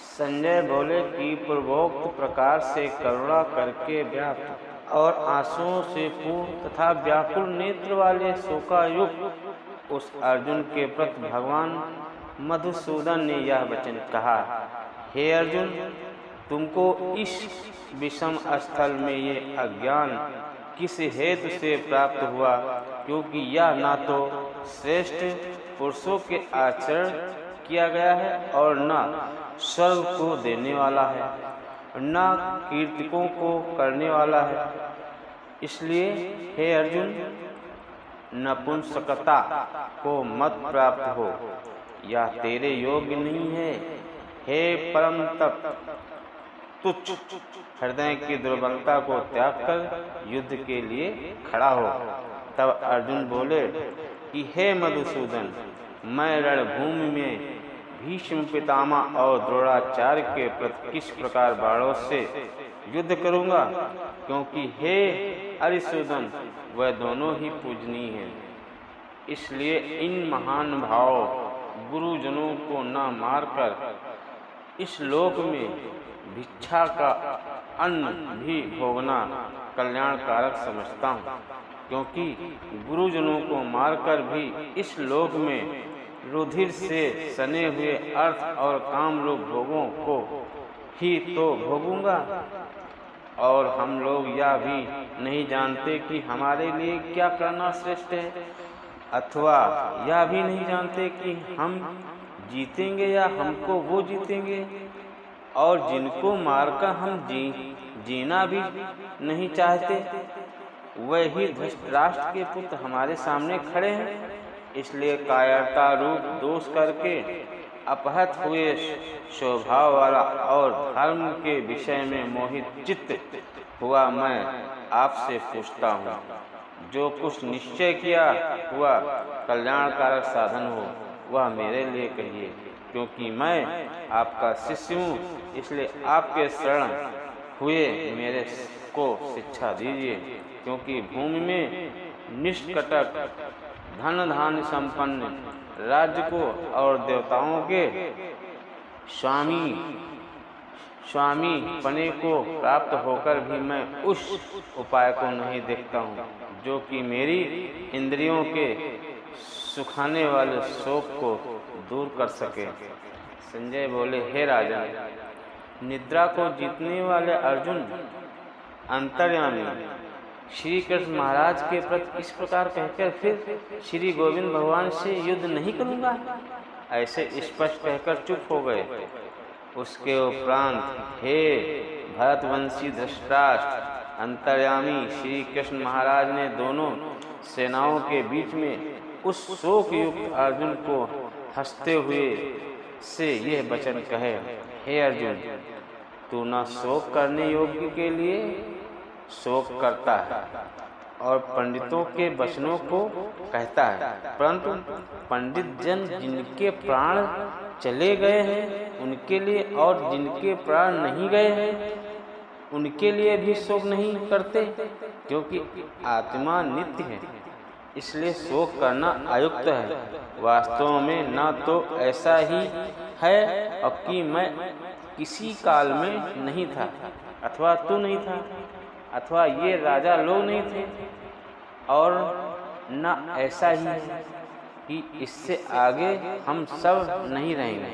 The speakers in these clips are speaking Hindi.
संजय बोले कि पूर्वोक्त प्रकार से करुणा करके व्याप्त और आंसुओं से पूर्ण तथा व्याकुल नेत्र वाले शोकायुक्त उस अर्जुन के प्रति भगवान मधुसूदन ने यह वचन कहा, हे अर्जुन, तुमको इस विषम स्थल में ये अज्ञान किस हेतु से प्राप्त हुआ, क्योंकि यह न तो श्रेष्ठ पुरुषों के आचरण किया गया है और न स्वर्ग को देने वाला है, न कीर्तिकों को करने वाला है। इसलिए हे अर्जुन, नपुंसकता को मत प्राप्त हो, यह तेरे योग्य नहीं है। हे परम तप, तुच्छ हृदय की दुर्बलता को त्याग कर युद्ध के लिए खड़ा हो। तब अर्जुन बोले कि हे मधुसूदन, मैं रणभूमि में भीष्म पितामह और द्रोणाचार्य के प्रति किस प्रकार बाणों से युद्ध करूंगा, क्योंकि हे अरिसूदन, वह दोनों ही पूजनीय हैं। इसलिए इन महान भाव गुरुजनों को न मारकर इस लोक में भिक्षा का अन्न भी भोगना कल्याणकारक समझता हूँ, क्योंकि गुरुजनों को मारकर भी इस लोक में रुधिर से सने हुए अर्थ और काम रूप भोगों को ही तो भोगूंगा। और हम लोग यह भी नहीं जानते कि हमारे लिए क्या करना श्रेष्ठ है, अथवा यह भी नहीं जानते कि हम जीतेंगे या हमको वो जीतेंगे। और जिनको मारकर हम जीना भी नहीं चाहते, वही धृतराष्ट्र के पुत्र हमारे सामने खड़े हैं। इसलिए कायरता रूप दोष करके अपहत हुए स्वभाव वाला और धर्म के विषय में मोहित चित्त हुआ मैं आपसे पूछता हूँ, जो कुछ निश्चय किया हुआ कल्याणकारक साधन हो वह मेरे लिए कहिए, क्योंकि मैं आपका शिष्य हूँ। इसलिए आपके शरण हुए मेरे को शिक्षा दीजिए, क्योंकि भूमि में निष्कटक धन धान्य संपन्न राज्य को और देवताओं के स्वामी पने को प्राप्त होकर भी मैं उस उपाय को नहीं देखता हूँ जो कि मेरी इंद्रियों के सुखाने वाले शोक को दूर कर सके। संजय बोले, हे राजा, निद्रा को जीतने वाले अर्जुन अंतर्यामी श्री कृष्ण महाराज के प्रति इस प्रकार कहकर फिर श्री गोविंद भगवान से युद्ध नहीं करूंगा, ऐसे स्पष्ट कहकर चुप हो गए। उसके उपरांत हे भरतवंशी धृतराष्ट्र, अंतर्यामी श्री कृष्ण महाराज ने दोनों सेनाओं के बीच में उस शोक युक्त अर्जुन को हंसते हुए से यह वचन कहे, हे अर्जुन, तू न शोक करने योग्य के लिए शोक करता है और पंडितों के वचनों को कहता है, परंतु पंडित जन जिनके प्राण चले गए हैं उनके लिए और जिनके प्राण नहीं गए हैं उनके लिए भी शोक नहीं करते, क्योंकि आत्मा नित्य है, इसलिए शोक करना अयुक्त है। वास्तव में न तो ऐसा ही है और कि मैं किसी काल में नहीं था, अथवा तू नहीं था, अथवा ये राजा लोग नहीं थे, और न ऐसा ही है कि इससे आगे हम सब नहीं रहेंगे।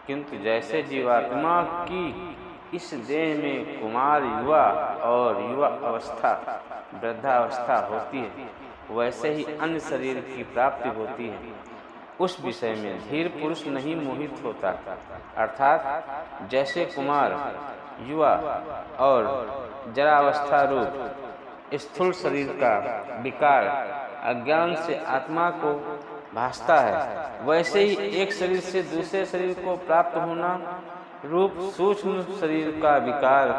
किंतु जैसे जीवात्मा की इस देह में कुमार युवा और युवा अवस्था वृद्धावस्था होती है, वैसे ही अन्य शरीर की प्राप्ति होती है। उस विषय में धीर पुरुष नहीं मोहित होता, अर्थात जैसे कुमार युवा और जरावस्था रूप स्थूल शरीर का विकार अज्ञान से आत्मा को भासता है, वैसे ही एक शरीर से दूसरे शरीर को प्राप्त होना रूप सूक्ष्म शरीर का विकार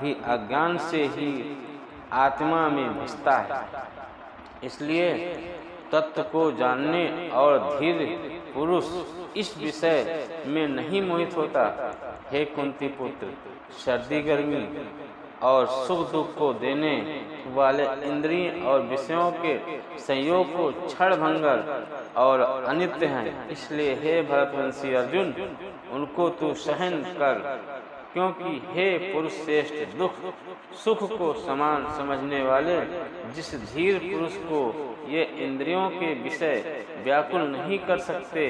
भी अज्ञान से ही आत्मा में भासता है। इसलिए तत्व को जानने और धीर पुरुष इस विषय में नहीं मोहित होता। हे कुंती पुत्र, सर्दी गर्मी और सुख दुख को देने वाले इंद्रिय और विषयों के संयोग को क्षण भंगर और अनित्य हैं। इसलिए हे भरतवंशी अर्जुन, उनको तू सहन कर, क्योंकि हे पुरुष श्रेष्ठ, दुख सुख को समान समझने वाले जिस धीर पुरुष को ये इंद्रियों के विषय व्याकुल नहीं कर सकते,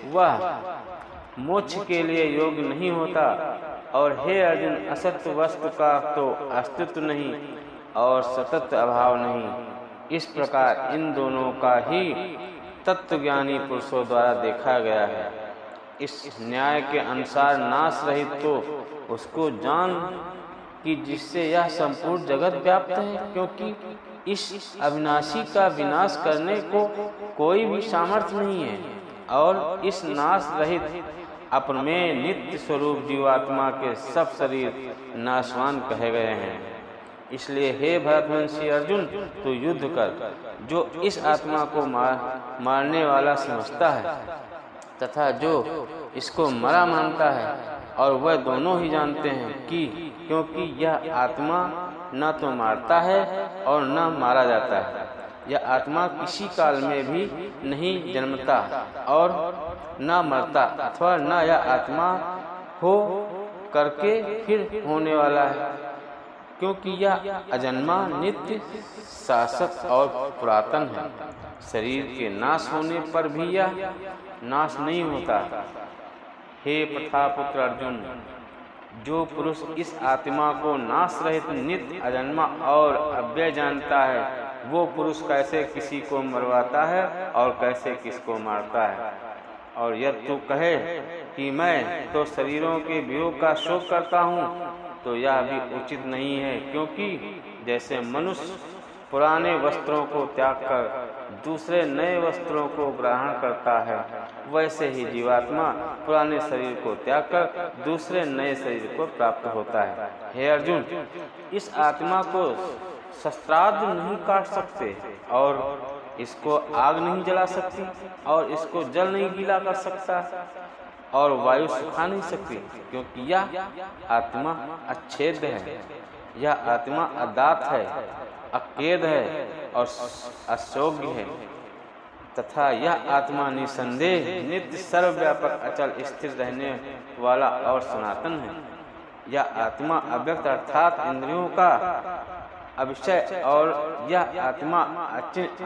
वह मोक्ष के लिए योग्य नहीं होता। और हे अर्जुन, असत वस्तु का तो अस्तित्व नहीं और सतत अभाव नहीं। इस प्रकार इन दोनों का ही तत्वज्ञानी पुरुषों द्वारा देखा गया है। इस न्याय के अनुसार नाश रहित तो उसको जान कि जिससे यह संपूर्ण जगत व्याप्त है, क्योंकि इस अविनाशी का विनाश करने को कोई भी सामर्थ्य नहीं है। और इस नाश रहित अपरमेय नित्य स्वरूप जीवात्मा के सब शरीर नाशवान कहे गए हैं। इसलिए हे भरतवंशी अर्जुन, तू युद्ध कर। जो इस आत्मा को मारने वाला समझता है तथा जो इसको मरा मानता है, और वह दोनों ही जानते हैं कि क्योंकि यह आत्मा न तो मारता है और न मारा जाता है, यह आत्मा किसी काल में भी नहीं जन्मता और न मरता, अथवा न यह आत्मा हो करके फिर होने वाला है, क्योंकि यह अजन्मा नित्य शाश्वत और पुरातन है। शरीर के नाश होने पर भी यह नाश नहीं होता। हे प्रथापुत्र अर्जुन, जो पुरुष इस आत्मा को नाश रहित नित्य अजन्मा और अव्यय जानता है, वो पुरुष कैसे किसी को मरवाता है और कैसे किसको मारता है। और यदि तू कहे कि मैं तो शरीरों के वियोग का शोक करता हूँ, तो यह भी उचित नहीं है, क्योंकि जैसे मनुष्य पुराने वस्त्रों को त्याग कर दूसरे नए वस्त्रों को ग्रहण करता है, वैसे ही जीवात्मा पुराने शरीर को त्याग कर दूसरे नए शरीर को प्राप्त होता है। हे अर्जुन, इस आत्मा को शस्त्रास्त्र नहीं काट सकते और इसको आग नहीं जला सकती और इसको जल नहीं गीला कर सकता और वायु सुखा नहीं सकती, क्योंकि यह आत्मा अच्छेद है, यह आत्मा अदात है, अकेद है और अशोग्य है, तथा यह आत्मा निसंदेह नित्य सर्वव्यापक अचल स्थिर रहने वाला और सनातन है। यह आत्मा अव्यक्त अर्थात इंद्रियों का अविषय और यह आत्मा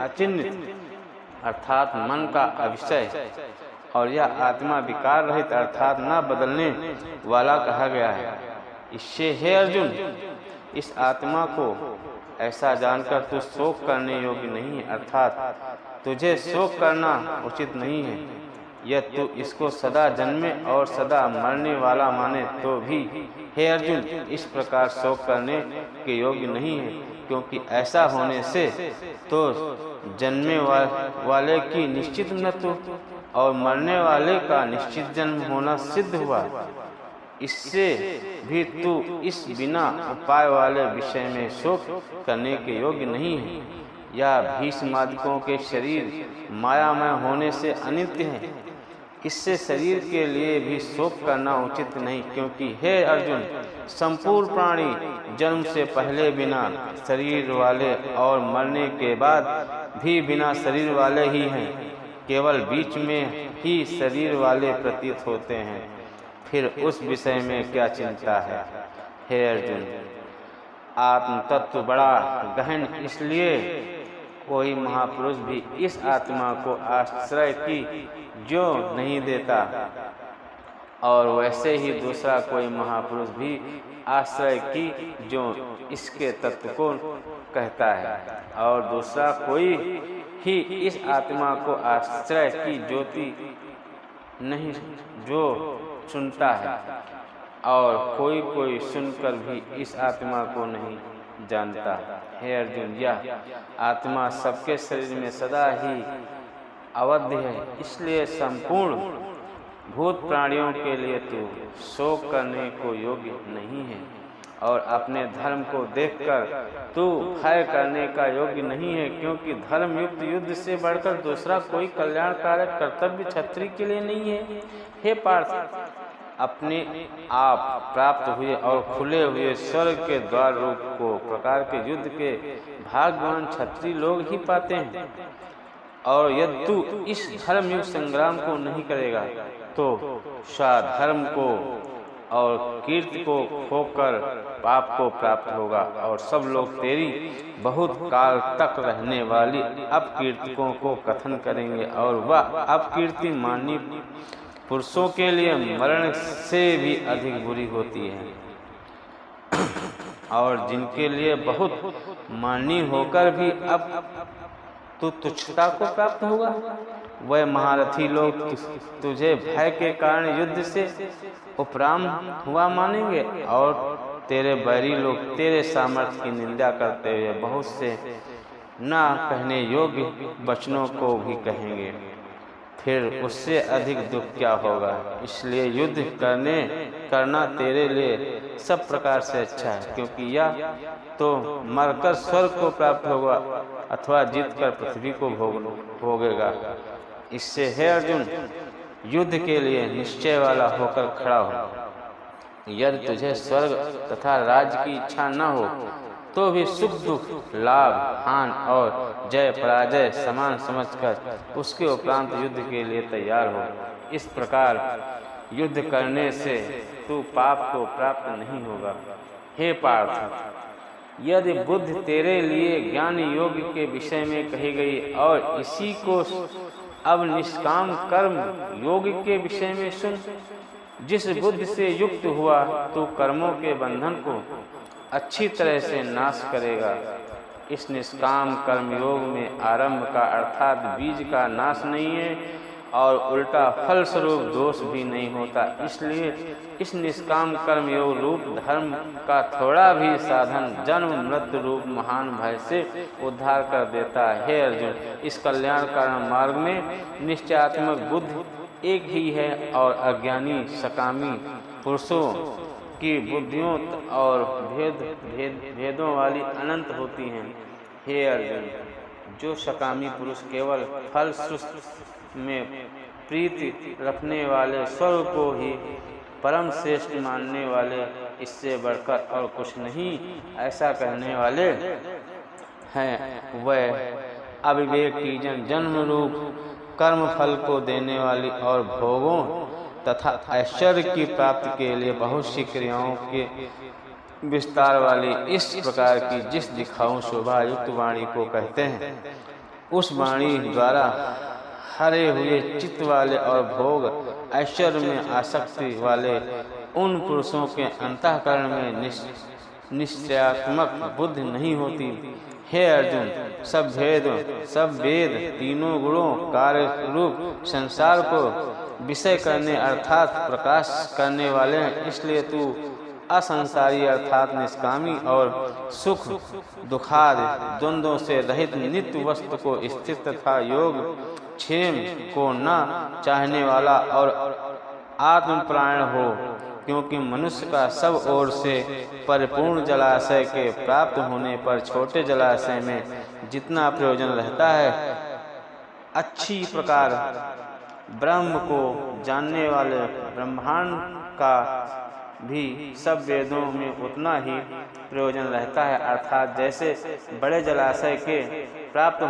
अचिन्हित अर्थात मन का अविषय और यह आत्मा विकार रहित अर्थात न बदलने वाला कहा गया है। इससे हे अर्जुन, इस आत्मा को ऐसा जानकर तू शोक करने योग्य नहीं है, अर्थात तुझे शोक करना उचित नहीं है। यदि तू इसको सदा जन्मे और सदा मरने वाला माने तो भी हे अर्जुन, इस प्रकार शोक करने के योग्य नहीं है, क्योंकि ऐसा होने से तो जन्मे वाले की निश्चित मृत्यु और मरने वाले का निश्चित जन्म होना सिद्ध हुआ। इससे भी तू इस बिना उपाय वाले विषय में शोक करने के योग्य नहीं है। यह भीष्मादिकों के शरीर मायामय होने से अनित्य है, इससे शरीर के लिए भी शोक करना उचित नहीं, क्योंकि हे अर्जुन, संपूर्ण प्राणी जन्म से पहले बिना शरीर वाले और मरने के बाद भी बिना शरीर वाले ही हैं, केवल बीच में ही शरीर वाले प्रतीत होते हैं। फिर उस विषय में क्या चिंता है। हे अर्जुन, आत्म तत्व बड़ा गहन, इसलिए कोई महापुरुष भी इस आत्मा को आश्रय की जो नहीं देता, और वैसे ही दूसरा कोई महापुरुष भी आश्रय की जो इसके तत्व को कहता है, और दूसरा कोई ही इस आत्मा को आश्रय की ज्योति नहीं जो सुनता है, और कोई कोई सुनकर भी इस आत्मा को नहीं जानता। हे अर्जुन, यह आत्मा सबके शरीर में सदा ही अवध्य है, इसलिए संपूर्ण भूत प्राणियों के लिए तू शोक करने को योग्य नहीं है, और अपने धर्म को देखकर तू भय करने का योग्य नहीं है, क्योंकि धर्म युक्त युद्ध से बढ़कर दूसरा कोई कल्याणकारक कर्तव्य क्षत्रिय के लिए नहीं है। हे पार्थ, अपने आप प्राप्त हुए और खुले हुए स्वर्ग के द्वार रूप को प्रकार के युद्ध के भाग्यवान क्षत्रिय लोग ही पाते हैं, और यदि तू इस धर्मयुक्त संग्राम को नहीं करेगा तो स्वधर्म को और कीर्ति को खोकर पाप को प्राप्त होगा और सब लोग तेरी बहुत काल तक रहने वाली अपकीर्तियों को कथन करेंगे और वह अपकीर्ति माननीय पुरुषों के लिए मरण से भी अधिक बुरी होती है और जिनके लिए बहुत माननीय होकर भी अब तू तुच्छता को प्राप्त होगा। वह महारथी लोग तुझे भय के कारण युद्ध से उपराम हुआ मानेंगे और तेरे बैरी लोग तेरे सामर्थ्य की निंदा करते हुए बहुत से ना कहने योग्य वचनों को भी कहेंगे। फिर उससे अधिक दुख क्या होगा। इसलिए युद्ध करना तेरे लिए सब प्रकार से अच्छा है, क्योंकि यह तो मरकर स्वर्ग को प्राप्त होगा अथवा जीतकर पृथ्वी को भोगेगा। इससे हे अर्जुन, युद्ध के लिए निश्चय वाला होकर खड़ा हो। यदि तुझे स्वर्ग तथा राज्य की इच्छा न हो तो भी सुख दुख, लाभ हानि और जय पराजय समान समझकर उसके उपरांत युद्ध के लिए तैयार हो। इस प्रकार युद्ध करने से तू पाप को प्राप्त नहीं होगा। हे पार्थ, यदि बुद्धि तेरे लिए ज्ञान योग के विषय में कही गई और इसी को अब निष्काम कर्म योग के विषय में सुन। जिस बुद्धि से युक्त हुआ तो कर्मों के बंधन को अच्छी तरह से नाश करेगा। इस निष्काम कर्म योग में आरंभ का अर्थात बीज का नाश नहीं है और उल्टा फल स्वरूप दोष भी नहीं होता। इसलिए इस निष्काम कर्म योग रूप धर्म का थोड़ा भी साधन जन्म मृत्यु रूप महान भय से उद्धार कर देता है। हे अर्जुन, इस कल्याण कारण मार्ग में निश्चयात्मक बुद्धि एक ही है और अज्ञानी सकामी पुरुषों की बुद्धियों और भेदों वाली अनंत होती हैं। हे अर्जुन, जो सकामी पुरुष केवल फल में प्रीति रखने वाले स्वर्ग को ही परम श्रेष्ठ मानने वाले, इससे बढ़कर और कुछ नहीं ऐसा कहने वाले हैं, वह अविवेक की जन्म रूप कर्म फल को देने वाली और भोगों तथा ऐश्वर्य की प्राप्ति के लिए बहुत सी क्रियाओं के विस्तार वाली इस प्रकार की जिस दिखाऊ शोभा युक्त वाणी को कहते हैं, उस वाणी द्वारा हरे हुए चित्त वाले और भोग ऐश्वर्य में आसक्ति वाले उन पुरुषों के अंतःकरण में निश्चयात्मक बुद्धि नहीं होती। हे अर्जुन, सब वेद तीनों गुणों कार्य रूप संसार को विषय करने अर्थात प्रकाश करने वाले हैं। इसलिए तू असंसारी अर्थात निष्कामी और सुख दुखादि द्वंद्वों से रहित नित्य वस्तु को स्थिर तथा योग क्षेम को न चाहने वाला और आत्मप्राण हो, क्योंकि मनुष्य का सब ओर से परिपूर्ण जलाशय के प्राप्त होने पर छोटे जलाशय में जितना प्रयोजन रहता है, अच्छी प्रकार ब्रह्म को जानने वाले ब्रह्मांड का भी सब वेदों में उतना ही प्रयोजन रहता है। अर्थात जैसे बड़े जलाशय के प्राप्त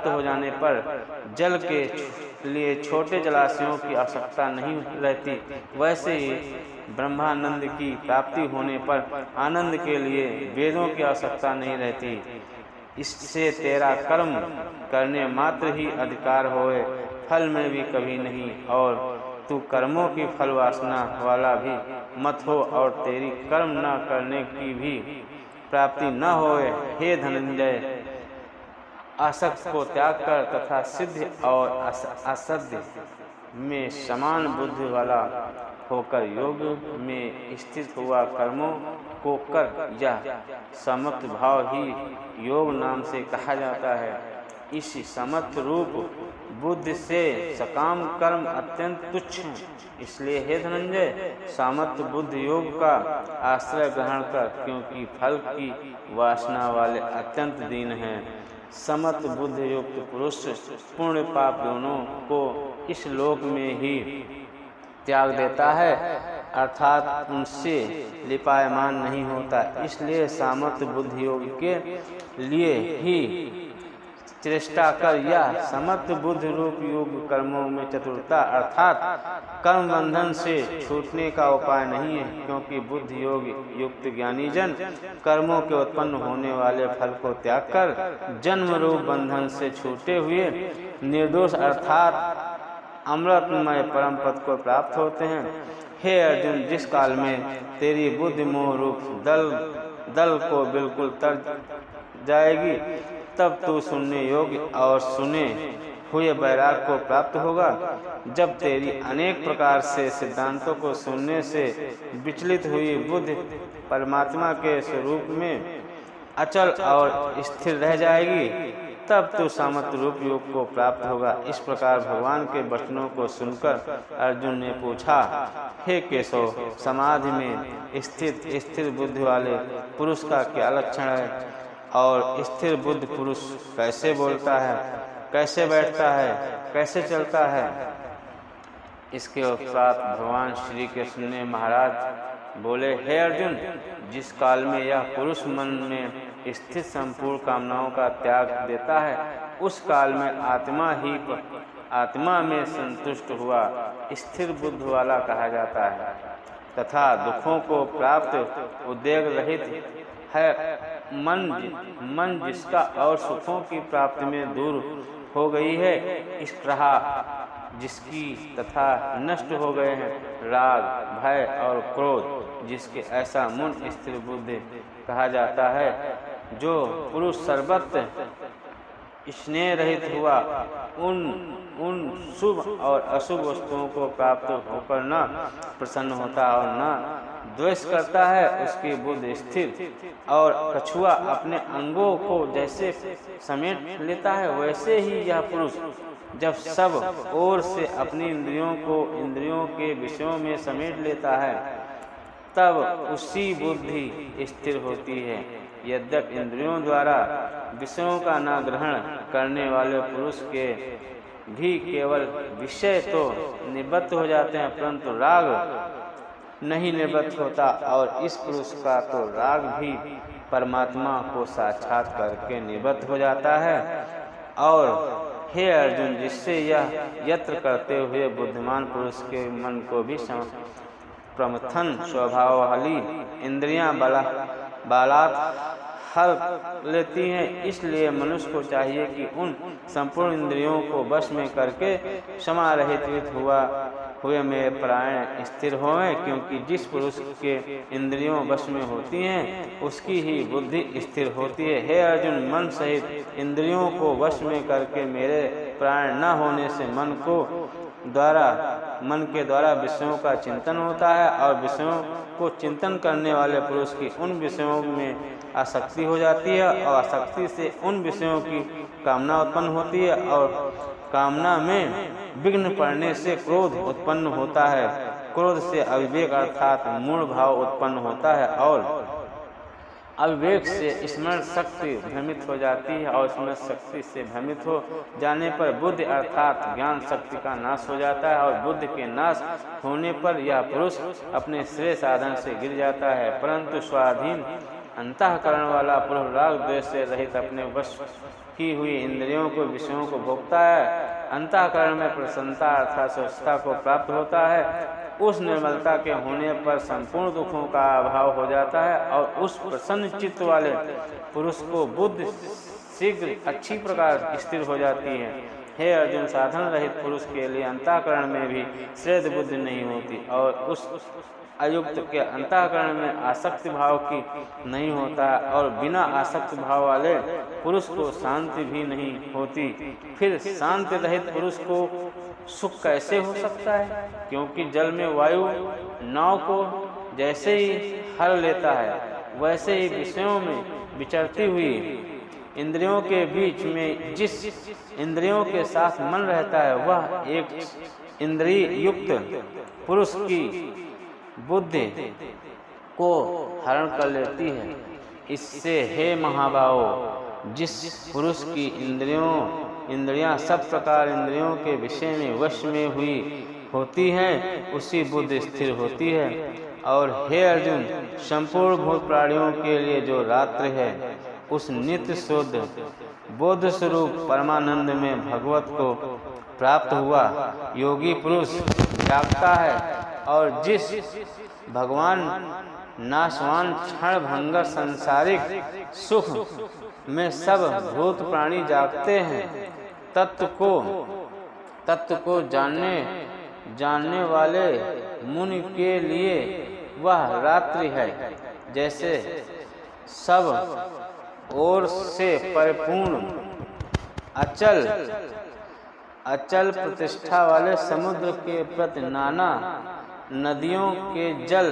हो जाने पर जल के लिए छोटे जलाशयों की आवश्यकता नहीं रहती, वैसे ही ब्रह्मानंद की प्राप्ति होने पर आनंद के लिए वेदों की आवश्यकता नहीं रहती। इससे तेरा कर्म करने मात्र ही अधिकार होए, फल में भी कभी नहीं, और तू कर्मों की फल वासना वाला भी मत हो और तेरी कर्म न करने की भी प्राप्ति न होए। हे धनंजय, असक्त को त्याग कर तथा सिद्ध और असद्ध में समान बुद्धि वाला होकर योग में स्थित हुआ कर्मों को कर, यह समत्व भाव ही योग नाम से कहा जाता है। इस समत्व रूप बुद्धि से सकाम कर्म अत्यंत तुच्छ हैं। इसलिए हे धनंजय, सामर्थ्य बुद्धि योग का आश्रय ग्रहण कर, क्योंकि फल की वासना वाले अत्यंत दीन हैं। समत्व बुद्धि युक्त पुरुष पुण्य पाप दोनों को इस लोक में ही त्याग देता है, अर्थात उनसे लिपायमान नहीं होता। इसलिए सामर्थ्य बुद्धि योग के लिए ही चेष्टा कर या समत्व बुद्ध रूप योग कर्मों में चतुरता अर्थात कर्म बंधन से छूटने का उपाय नहीं है, क्योंकि बुद्ध योग युक्त ज्ञानी जन कर्मों के उत्पन्न होने वाले फल को त्याग कर जन्म रूप बंधन से छूटे हुए निर्दोष अर्थात अमृतमय परम पद को प्राप्त होते हैं। हे अर्जुन, जिस काल में तेरी बुद्धि मोह रूप दल को बिल्कुल तर जाएगी, तब तू सुनने योग्य और सुने हुए वैराग को प्राप्त होगा। जब तेरी अनेक प्रकार से सिद्धांतों को सुनने से विचलित हुई बुद्धि परमात्मा के स्वरूप में अचल और स्थिर रह जाएगी, तब तो सामर्थ्य रूप योग को प्राप्त होगा। इस प्रकार भगवान के वचनों को सुनकर अर्जुन ने पूछा, हे केशव, समाधि में स्थित स्थिर बुद्धि वाले पुरुष का क्या लक्षण है और स्थिर बुद्ध पुरुष कैसे बोलता है, कैसे बैठता है, कैसे चलता है? इसके उपरांत भगवान श्री कृष्ण ने महाराज बोले, हे अर्जुन, जिस काल में यह पुरुष मन में स्थित संपूर्ण कामनाओं का त्याग देता है, उस काल में आत्मा में संतुष्ट हुआ स्थिर बुद्ध वाला कहा जाता है तथा दुखों को प्राप्त उद्वेग रहित है। मन जिसका और सुखों की प्राप्ति में दूर हो गई है, इस तरह जिसकी तथा नष्ट हो गए हैं राग, भय और क्रोध, जिसके ऐसा मन स्थिर बुद्धि कहा जाता है। जो पुरुष सर्वत्र स्नेह रहित हुआ उन शुभ और अशुभ वस्तुओं को प्राप्त होकर न प्रसन्न होता और न द्वेष करता है, उसकी बुद्धि स्थिर। और कछुआ अपने अंगों को जैसे समेट लेता है, वैसे ही यह पुरुष जब सब ओर से अपनी इंद्रियों को इंद्रियों के विषयों में समेट लेता है, तब उसी बुद्धि स्थिर होती है। यद्यपि इंद्रियों द्वारा विषयों का न ग्रहण करने वाले पुरुष के भी केवल विषय तो निवृत्त हो जाते हैं, परंतु राग नहीं निवृत्त होता, और इस पुरुष का तो राग भी परमात्मा को साक्षात करके निवृत्त हो जाता है। और हे अर्जुन, जिससे यह यत्न करते हुए बुद्धिमान पुरुष के मन को भी प्रमथन स्वभाव वाली इंद्रियां बालात हर लेती हैं। इसलिए मनुष्य को चाहिए कि उन संपूर्ण इंद्रियों को वश में करके क्षमा रहित हुए में प्राण स्थिर होवें, क्योंकि जिस पुरुष के इंद्रियों वश में होती हैं उसकी ही बुद्धि स्थिर होती है। हे अर्जुन, मन सहित इंद्रियों को वश में करके मेरे प्राण न होने से मन के द्वारा विषयों का चिंतन होता है, और विषयों को चिंतन करने वाले पुरुष की उन विषयों में आसक्ति हो जाती है, और आसक्ति से उन विषयों की कामना उत्पन्न होती है, और कामना में विघ्न पड़ने से क्रोध उत्पन्न होता है। क्रोध से अविवेक अर्थात मूढ़ भाव उत्पन्न होता है, और अविवेक से स्मरण शक्ति भ्रमित हो जाती है, और स्मरण शक्ति से भ्रमित हो जाने पर बुद्धि अर्थात ज्ञान शक्ति का नाश हो जाता है, और बुद्धि के नाश होने पर यह पुरुष अपने श्रेय साधन से गिर जाता है। परंतु स्वाधीन अंतःकरण वाला पुरुष राग द्वेष से रहित अपने वश की हुई इंद्रियों को विषयों को भोगता है। अंतःकरण में प्रसन्नता अर्थात स्वच्छता को प्राप्त होता है। उस निर्मलता के होने पर संपूर्ण दुखों का अभाव हो जाता है, और उस प्रसन्न चित्त वाले पुरुष को बुद्धि शीघ्र अच्छी प्रकार स्थिर हो जाती है। हे अर्जुन, साधन रहित पुरुष के लिए अंतःकरण में भी श्रेष्ठ बुद्धि नहीं होती, और उस अयुक्त के अंतःकरण में आसक्ति भाव की नहीं होता, और बिना आसक्त भाव वाले पुरुष को शांति भी नहीं होती। फिर शांति रहित पुरुष को सुख कैसे हो सकता है? क्योंकि जल में वायु नाव को जैसे ही हर लेता है, वैसे ही विषयों में विचरती हुई इंद्रियों के बीच में जिस इंद्रियों के साथ मन रहता है, वह एक इंद्रिय युक्त पुरुष की बुद्धि को हरण कर लेती है। इससे हे महाबाहो, जिस पुरुष की इंद्रियां सब प्रकार इंद्रियों के विषय में वश में हुई होती हैं, उसी बुद्धि स्थिर होती है। और हे अर्जुन, संपूर्ण भूत प्राणियों के लिए जो रात्रि है, उस नित्य शुद्ध बोध स्वरूप परमानंद में भगवत को प्राप्त हुआ। योगी पुरुष जागता है और जिस भगवान नाशवान क्षण भंगर सांसारिक सुख में सब भूत प्राणी जागते हैं, तत्व को जानने वाले मुनि के लिए वह रात्रि है। जैसे सब ओर से परिपूर्ण अचल प्रतिष्ठा वाले समुद्र के प्रति नाना नदियों के जल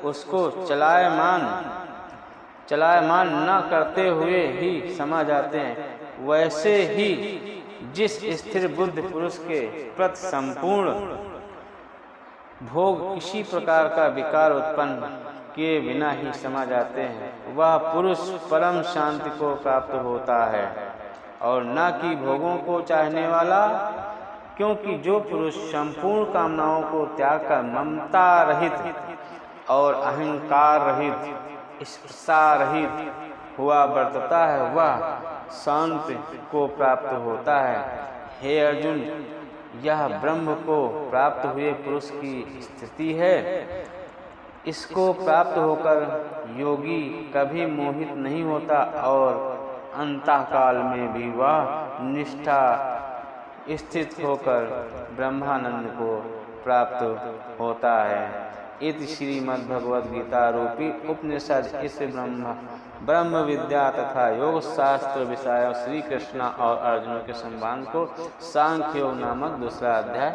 उसको चलायमान न करते हुए ही समा जाते हैं, वैसे ही जिस स्थिर बुद्ध पुरुष के प्रति संपूर्ण भोग किसी प्रकार का विकार उत्पन्न किए बिना ही समा जाते हैं, वह पुरुष परम शांति को प्राप्त होता है और न कि भोगों को चाहने वाला। क्योंकि जो पुरुष संपूर्ण कामनाओं को त्याग कर ममता रहित और अहंकार रहित स्पर्शा रहित हुआ बरतता है, वह शांति को प्राप्त होता है। हे अर्जुन, यह ब्रह्म को प्राप्त हुए पुरुष की स्थिति है। इसको प्राप्त होकर योगी कभी मोहित नहीं होता और अंतकाल में भी वह निष्ठा स्थित होकर ब्रह्मानंद को प्राप्त होता है। इति श्रीमद्भगवद्गीता रूपी उपनिषद इस ब्रह्म विद्या तथा योग शास्त्र विषय श्री कृष्ण और अर्जुन के संवाद को सांख्य योग नामक दूसरा अध्याय